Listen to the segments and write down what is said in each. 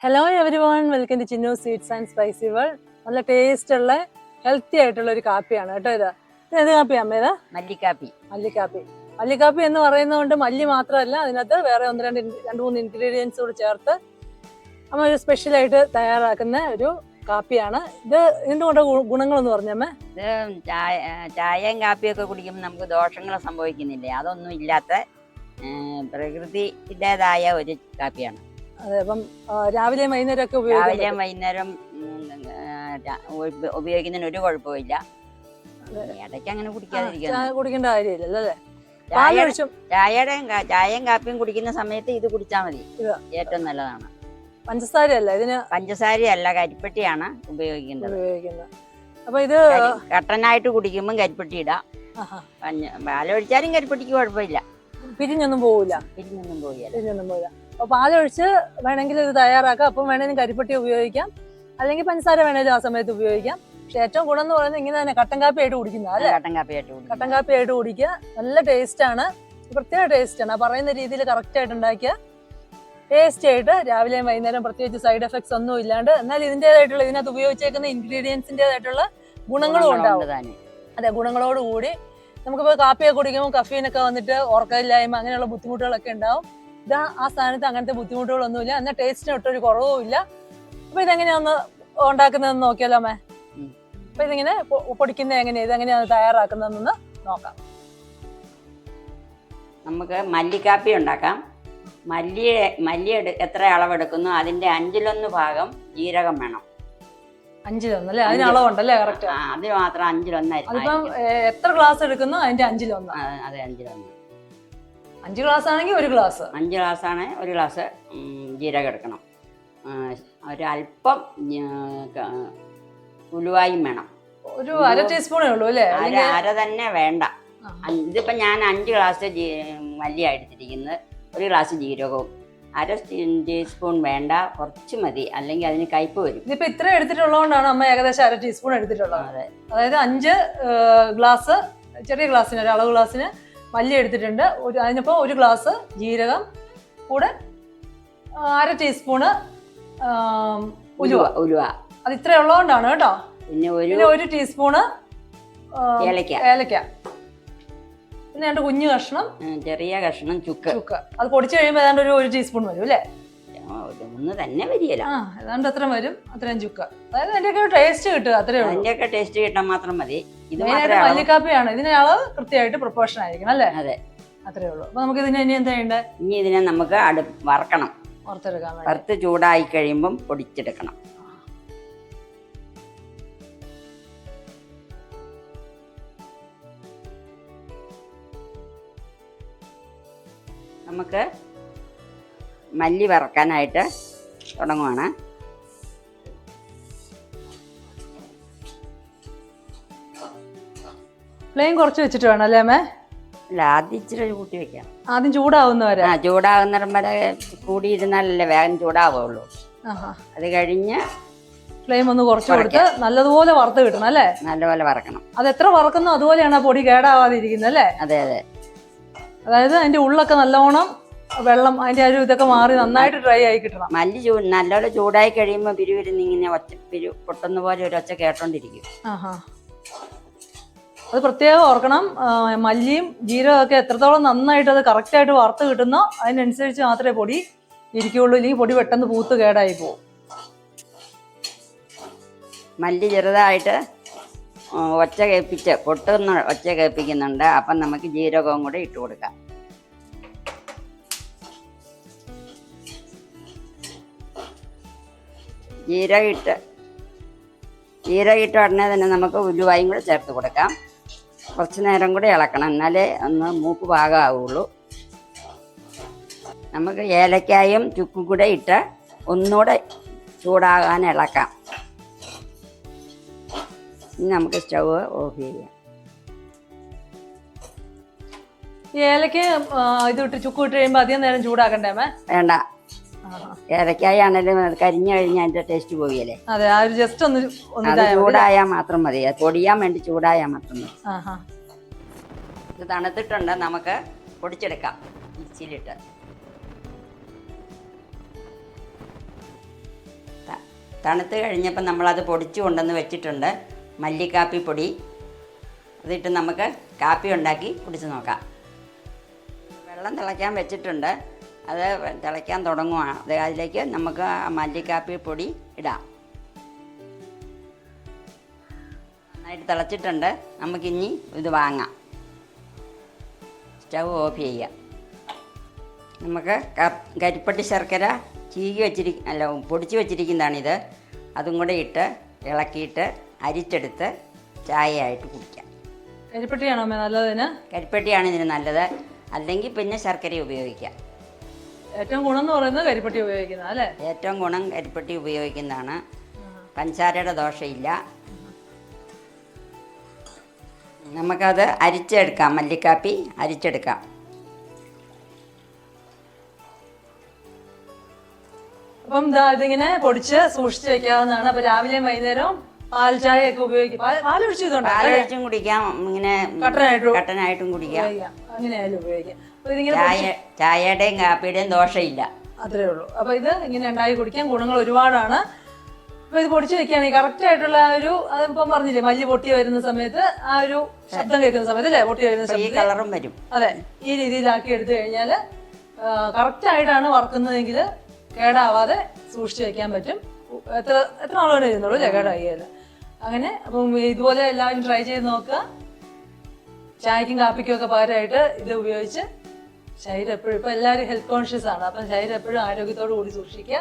Hello everyone, welcome to Chinnu sweets and spicy world. നല്ല taste ഉള്ള healthy ആയിട്ടുള്ള ഒരു കാപ്പിയാണ് കേട്ടോ ഇത്. ഏത് കാപ്പിയാ അമ്മ? ഇത് മല്ലിക്കാപ്പി. മല്ലിക്കാപ്പി എന്ന് പറയുന്നതുകൊണ്ട് മല്ലി മാത്രമല്ല, അതിനകത്ത് വേറെ രണ്ട് മൂന്ന് ഇൻഗ്രീഡിയൻസ് കൂടി ചേർത്ത് അമ്മ ഒരു സ്പെഷ്യലായിട്ട് തയ്യാറാക്കുന്ന ഒരു കാപ്പിയാണ് ഇത്. എന്തുകൊണ്ട് ഗുണങ്ങളെന്ന് പറഞ്ഞമ്മേ? ഇത് ചായയും കാപ്പിയൊക്കെ കുടിക്കുമ്പോൾ നമുക്ക് ദോഷങ്ങൾ സംഭവിക്കുന്നില്ലേ, അതൊന്നും ഇല്ലാത്ത പ്രകൃതിയുടേതായ ഒരു കാപ്പിയാണ്. അതെ, അപ്പം രാവിലെയും വൈകുന്നേരം ഒക്കെ രാവിലെയും വൈകുന്നേരം ഉപയോഗിക്കുന്നതിന് ഒരു കുഴപ്പമില്ല. ഇടയ്ക്ക് അങ്ങനെ കുടിക്കേണ്ട കാര്യമില്ലല്ലോ അല്ലേ? ചായയും കാപ്പിയും കുടിക്കുന്ന സമയത്ത് ഇത് കുടിച്ചാൽ മതി, ഏറ്റവും നല്ലതാണ്. പഞ്ചസാരയല്ല ഇതിന്? പഞ്ചസാരയല്ല, കരിപ്പെട്ടിയാണ് ഉപയോഗിക്കുന്നത്. അപ്പൊ ഇത് കട്ടനായിട്ട് കുടിക്കുമ്പോൾ കരിപ്പെട്ടി ഇടാം. പാലൊഴിച്ചാലും കരിപ്പെട്ടിക്ക് കുഴപ്പമില്ല, പിരിഞ്ഞൊന്നും പോവില്ല. അപ്പൊ പാലൊഴിച്ച് വേണമെങ്കിൽ ഇത് തയ്യാറാക്കാം. അപ്പം വേണമെങ്കിലും കരിപ്പെട്ടി ഉപയോഗിക്കാം, അല്ലെങ്കിൽ പഞ്ചസാര വേണമെങ്കിലും ആ സമയത്ത് ഉപയോഗിക്കാം. പക്ഷെ ഏറ്റവും ഗുണം എന്ന് പറയുന്നത് ഇങ്ങനെ തന്നെ കട്ടൻ കാപ്പി ആയിട്ട് കുടിക്കുന്നത് അല്ലേ? കട്ടൻ കാപ്പി ആയിട്ട് കുടിക്കുക, നല്ല ടേസ്റ്റ് ആണ്, പ്രത്യേക ടേസ്റ്റ് ആണ്. പറയുന്ന രീതിയിൽ കറക്റ്റ് ആയിട്ട് ഉണ്ടാക്കിയ ടേസ്റ്റ് ആയിട്ട് രാവിലെയും വൈകുന്നേരം പ്രത്യേകിച്ച് സൈഡ് എഫക്ട്സ് ഒന്നും ഇല്ലാണ്ട്, എന്നാൽ ഇതിൻ്റെതായിട്ടുള്ള ഇതിനകത്ത് ഉപയോഗിച്ചേക്കുന്ന ഇൻഗ്രീഡിയൻസിൻ്റെതായിട്ടുള്ള ഗുണങ്ങളും ഉണ്ടാവും. അതെ, ഗുണങ്ങളോടുകൂടി നമുക്കിപ്പോൾ കാപ്പിയൊക്കെ കുടിക്കുമ്പോൾ കഫീനൊക്കെ വന്നിട്ട് ഓർക്കമില്ലായ്മ അങ്ങനെയുള്ള ബുദ്ധിമുട്ടുകളൊക്കെ ഉണ്ടാവും. ഇതാ ആ സ്ഥാനത്ത് അങ്ങനത്തെ ബുദ്ധിമുട്ടുകളൊന്നുമില്ല, എന്നാൽ ടേസ്റ്റിന് ഒട്ടൊരു കുറവും ഇല്ല. അപ്പൊ ഇതെങ്ങനെയാന്ന് ഉണ്ടാക്കുന്നതെന്ന് നോക്കിയാലോ അമ്മേ? അപ്പൊ ഇതിങ്ങനെ പൊടിക്കുന്നത് എങ്ങനെയാ, ഇതെങ്ങനെയാണ് തയ്യാറാക്കുന്നതെന്ന് നോക്കാം. നമുക്ക് മല്ലിക്കാപ്പി ഉണ്ടാക്കാം. മല്ലി എത്ര അളവെടുക്കുന്നു അതിന്റെ 1/5 ഭാഗം ജീരകം വേണം. 5:1 അല്ലേ? അതിന് അളവുണ്ടല്ലേ? കറക്റ്റ്. അതിന് മാത്രം 5:1. അതിപ്പം എത്ര ഗ്ലാസ് എടുക്കുന്നു അതിന്റെ 5:1? അതെ, 5:1. 5 ഗ്ലാസ് ആണെങ്കിൽ 1 ഗ്ലാസ്. 5 ഗ്ലാസ് ആണ് 1 ഗ്ലാസ് ജീരകം എടുക്കണം. ഒരല്പം ഉലുവായും വേണം. ഒരു 1/2 ടീസ്പൂണേ ഉള്ളൂ അല്ലേ? അര തന്നെ വേണ്ട. ഇതിപ്പോ ഞാൻ 5 ഗ്ലാസ് മല്ലിയാണ് എടുത്തിരിക്കുന്നത്, 1 ഗ്ലാസ് ജീരകവും. 1/2 ടീസ്പൂൺ വേണ്ട, കുറച്ച് മതി, അല്ലെങ്കിൽ അതിന് കയ്പ് വരും. ഇതിപ്പോ ഇത്ര എടുത്തിട്ടുള്ളതുകൊണ്ടാണ് അമ്മ ഏകദേശം 1/2 ടീസ്പൂൺ എടുത്തിട്ടുള്ളത്. അതെ, അതായത് 5 ഗ്ലാസ് ചെറിയ ഗ്ലാസ്സിന്, ഒരു അളവ് ഗ്ലാസ്സിന് മല്ലി എടുത്തിട്ടുണ്ട്. അതിനിപ്പോ 1 ഗ്ലാസ് ജീരകം കൂടെ 1/2 ടീസ്പൂണ് ഉലുവ. അത് ഇത്ര ഉള്ളതുകൊണ്ടാണ് കേട്ടോ. പിന്നെ 1 ടീസ്പൂണ് ഏലക്ക, പിന്നെ 2 കുഞ്ഞു കഷ്ണം, ചെറിയ കഷ്ണം ചുക്ക്. അത് പൊടിച്ചു കഴിയുമ്പോൾ ഏതാണ്ട് 1 ടീസ്പൂൺ വരും അല്ലേ? ഒന്ന് തന്നെ വരികയില്ല, ഏതാണ്ട് അത്ര വരും, അത്രയും ചുക്ക്. അതായത് അതിന്റെയൊക്കെ ടേസ്റ്റ് കിട്ടുക, അത്രയും അതിന്റെയൊക്കെ ടേസ്റ്റ് കിട്ടാൻ മാത്രം മതി. ഇത് മല്ലിക്കാപ്പിയാണ്, ഇതിന് അളവ് കൃത്യമായിട്ട് പ്രൊപ്പോർഷൻ ആയിരിക്കണം അല്ലേ? അതെ, അത്രേ ഉള്ളൂ. അപ്പൊ നമുക്ക് ഇതിനെ ഇനി എന്താ ചെയ്യണ്ടേ? ഇനി ഇതിനെ നമുക്ക് വറുക്കണം. വറുത്ത് ചൂടായി കഴിയുമ്പം പൊടിച്ചെടുക്കണം. നമുക്ക് മല്ലി വറക്കാനായിട്ട് തുടങ്ങുവാണ്. ഫ്ലെയിം കുറച്ച് വെച്ചിട്ട് വേണം അല്ലേ അമ്മേ? അല്ല, ആദ്യം ഇച്ചിരി കൂട്ടി വെക്കാം. ആദ്യം ചൂടാവുന്നവരെ? ചൂടാകുന്നിടം വരെ കൂടിയിരുന്നാലല്ലേ വേഗം ചൂടാവുള്ളൂ. അത് കഴിഞ്ഞ് ഫ്ലെയിം ഒന്ന് കുറച്ച് കൊടുത്ത് നല്ലതുപോലെ വറുത്ത് കിട്ടണം അല്ലേ? നല്ലപോലെ വറക്കണം. അത് എത്ര വറക്കുന്നോ അതുപോലെയാണ് ആ പൊടി കേടാവാതിരിക്കുന്നത് അല്ലേ? അതെ അതെ. അതായത് അതിന്റെ ഉള്ളൊക്കെ നല്ലോണം വെള്ളം അതിന്റെ ഒരു ഇതൊക്കെ മാറി നന്നായിട്ട് ഡ്രൈ ആയി കിട്ടണം. മല്ലി നല്ലപോലെ ചൂടായി കഴിയുമ്പോൾ പിരിവിരുന്നിങ്ങനെ പൊട്ടുന്ന പോലെ ഒരു ഒച്ച കേട്ടോണ്ടിരിക്കും. അത് പ്രത്യേകം ഓർക്കണം. മല്ലിയും ജീരകമൊക്കെ എത്രത്തോളം നന്നായിട്ട് അത് കറക്റ്റായിട്ട് വറുത്ത് കിട്ടുന്നോ അതിനനുസരിച്ച് മാത്രമേ പൊടി ഇരിക്കുകയുള്ളൂ, ഇല്ലെങ്കിൽ പൊടി പെട്ടെന്ന് പൂത്ത് കേടായി പോകും. മല്ലി ചെറുതായിട്ട് പൊട്ടുന്ന ഒച്ച കേൾപ്പിക്കുന്നുണ്ട്. അപ്പം നമുക്ക് ജീരകവും കൂടെ ഇട്ട് കൊടുക്കാം. ജീരകം ഇട്ട ഉടനെ തന്നെ നമുക്ക് ഉലുവായും കൂടെ ചേർത്ത് കൊടുക്കാം. കുറച്ച് നേരം കൂടെ ഇളക്കണം, എന്നാലേ ഒന്ന് മൂക്ക് പാകമാവുള്ളൂ. നമുക്ക് ഏലക്കായും ചുക്കും കൂടെ ഇട്ട് ഒന്നുകൂടെ ചൂടാകാൻ ഇളക്കാം. ഇനി നമുക്ക് സ്റ്റവ് ഓഫ് ചെയ്യാം. ഏലക്ക ഇതിട്ട് ചുക്ക് ഇട്ട് കഴിയുമ്പോൾ അധികം നേരം ചൂടാക്കണ്ടേ? വേണ്ട, ഏലക്കായാണെങ്കിലും കരിഞ്ഞു കഴിഞ്ഞാൽ അതിന്റെ ടേസ്റ്റ് പോവുകയല്ലേ? അതെ, ജസ്റ്റ് ഒന്ന് ചൂടായാൽ മാത്രം മതി, പൊടിയാൻ വേണ്ടി ചൂടായാൽ മാത്രം മതി. ഇത് തണുത്തിട്ടുണ്ട്, നമുക്ക് പൊടിച്ചെടുക്കാം മിക്സിയിലിട്ട്. തണുത്ത് കഴിഞ്ഞപ്പോൾ നമ്മളത് പൊടിച്ചു കൊണ്ടുവന്ന് വെച്ചിട്ടുണ്ട്. മല്ലിക്കാപ്പിപ്പൊടി അതിട്ട് നമുക്ക് കാപ്പി ഉണ്ടാക്കി കുടിച്ച് നോക്കാം. വെള്ളം തിളയ്ക്കാൻ വെച്ചിട്ടുണ്ട്. അത് തിളയ്ക്കാൻ തുടങ്ങുവാണ്. അതിലേക്ക് നമുക്ക് മല്ലിക്കാപ്പിപ്പൊടി ഇടാം. നന്നായിട്ട് തിളച്ചിട്ടുണ്ട്. നമുക്കിനി ഇത് വാങ്ങാം. സ്റ്റൗ ഓഫ് ചെയ്യാം. നമുക്ക് കരിപ്പട്ടി ശർക്കര പൊടിച്ച് വെച്ചിരിക്കുന്നതാണിത്. അതും കൂടെ ഇട്ട് ഇളക്കിയിട്ട് അരിച്ചെടുത്ത് ചായയായിട്ട് കുടിക്കാം. കരിപ്പട്ടിയാണോ നല്ലതിന്? കരിപ്പട്ടിയാണ് ഇതിന് നല്ലത്. അല്ലെങ്കിൽ പിന്നെ ശർക്കര ഉപയോഗിക്കാം. ഏറ്റവും ഗുണം എന്ന് പറയുന്നത് കരിപ്പട്ടി ഉപയോഗിക്കുന്നത് അല്ലേ? ഏറ്റവും ഗുണം കരിപ്പട്ടി ഉപയോഗിക്കുന്നതാണ്. പഞ്ചസാരയുടെ ദോഷമില്ല. നമുക്കത് അരിച്ചെടുക്കാം. മല്ലിക്കാപ്പി അരിച്ചെടുക്കാം. അപ്പം ഇതിങ്ങനെ പൊടിച്ച് സൂക്ഷിച്ച് വെക്കാവുന്നതാണ്. അപ്പൊ രാവിലെയും വൈകുന്നേരവും പാൽ ചായ ഒക്കെ ഉപയോഗിക്കും. പാലൊഴിച്ചും കുടിക്കാം. ഇങ്ങനെ കട്ടനായിട്ടും കുടിക്കാം. അങ്ങനെയായാലും ഉപയോഗിക്കാം. ചായയുടെയും കാപ്പിയുടെയും ദോഷമില്ല. അത്രേ ഉള്ളൂ. അപ്പൊ ഇത് ഇങ്ങനെ ഉണ്ടാക്കി കുടിക്കാൻ ഗുണങ്ങൾ ഒരുപാടാണ്. അപ്പൊ ഇത് പൊടിച്ചു വെക്കുകയാണെങ്കിൽ കറക്റ്റ് ആയിട്ടുള്ള ആ ഒരു, അതിപ്പം പറഞ്ഞില്ലേ, മല്ലി പൊട്ടി വരുന്ന സമയത്ത് ആ ഒരു ശബ്ദം കേൾക്കുന്ന സമയത്ത് അല്ലേ, പൊട്ടി വരുന്ന സമയത്ത് കളറും വരും. അതെ, ഈ രീതിയിലാക്കി എടുത്തു കഴിഞ്ഞാൽ കറക്റ്റ് ആയിട്ടാണ് വറുക്കുന്നതെങ്കിൽ കേടാവാതെ സൂക്ഷിച്ചു വെക്കാൻ പറ്റും. എത്ര നാൾ വേണം ഇരുന്നുള്ളൂ അല്ലേ കേടാക്കിയാൽ. അങ്ങനെ അപ്പം ഇതുപോലെ എല്ലാവരും ട്രൈ ചെയ്ത് നോക്കുക. ചായക്കും കാപ്പിക്കും ഒക്കെ പകരമായിട്ട് ഇത് ഉപയോഗിച്ച് ശരീരം എപ്പോഴും, ഇപ്പം എല്ലാവരും ഹെൽത്ത് കോൺഷ്യസ് ആണ്. അപ്പം ശരീരം എപ്പോഴും ആരോഗ്യത്തോടു കൂടി സൂക്ഷിക്കുക.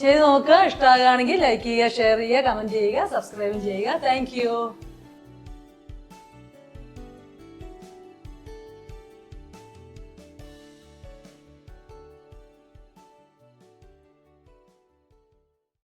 ചെയ്ത് നോക്കുക. ഇഷ്ടമാകുകയാണെങ്കിൽ ലൈക്ക് ചെയ്യുക, ഷെയർ ചെയ്യുക, കമൻറ്റ് ചെയ്യുക, സബ്സ്ക്രൈബും ചെയ്യുക. താങ്ക്